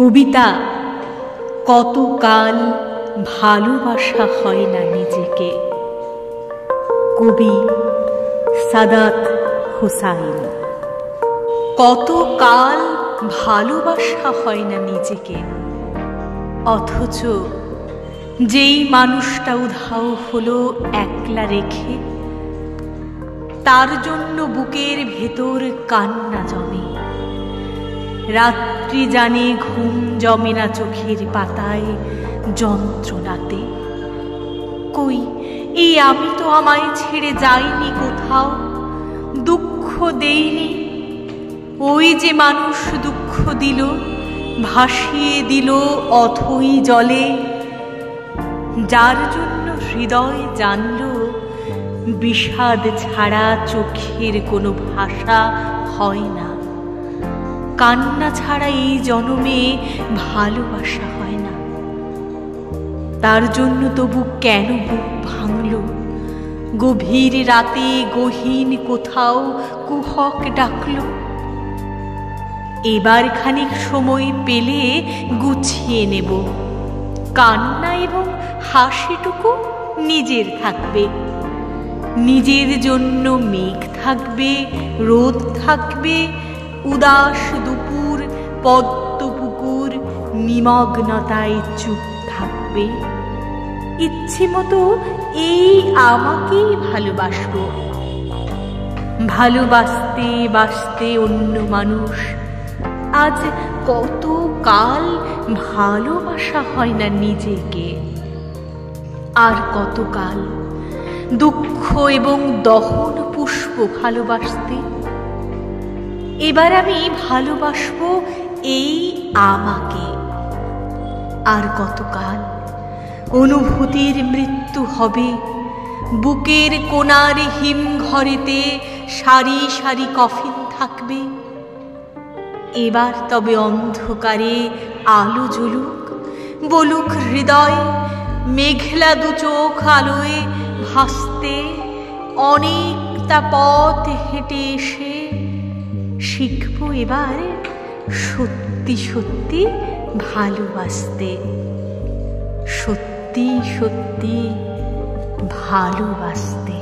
কবিতা কতকাল ভালোবাসা হয় না নিজেকে। কবি সাদাত হুসাইন। কতকাল ভালোবাসা হয় না নিজেকে, অথচ যেই মানুষটা উধাও হলো একলা রেখে, তার জন্য বুকের ভেতর কান্না জমে। রাত্রি জানে ঘুম জমে না চোখের পাতায় যন্ত্রণাতে। কই এই আমি তো আমায় ছেড়ে যাইনি কোথাও, দুঃখ দেইনি। ওই যে মানুষ দুঃখ দিল, ভাসিয়ে দিল অথই জলে, যার জন্য হৃদয় জানল বিষাদ ছাড়া চোখের কোনো ভাষা হয় না, কান্না ছাড়া এই জনমে ভালোবাসা হয় না। তার জন্য তবু কেন বুক ভাঙল, গভীর রাতে গহীন কোথাও কুহক ডাকল। এবার খানিক সময় পেলে গুছিয়ে নেব, কান্না এবং হাসিটুকু নিজের থাকবে। নিজের জন্য মেঘ থাকবে, রোদ থাকবে, উদাস দুপুর, পদ্ম পুকুর নিমগ্নতায় চুপ থাকবে। ইচ্ছে মতো এই আমাকেই ভালোবাসবো। ভালোবাসতে বাসতে অন্য মানুষ, আজ কত কাল ভালোবাসা হয় না নিজেকে। আর কতকাল দুঃখ এবং দহন পুষ্প ভালোবাসতে। এবার আমি ভালোবাসবো এই আমাকে। আর কতকাল অনুভূতির মৃত্যু হবে, বুকের কোণার হিম ঘরেতে সারি সারি কফিন থাকবে। এবার তবে অন্ধকারে আলো জ্বলুক, বলুক হৃদয়, মেঘলা দু চোখ আলোয় ভাসতে। অনেকটা পথ হেঁটে এসে শিখবো এবার সত্যি সত্যি ভালোবাসতে, সত্যি সত্যি ভালোবাসতে।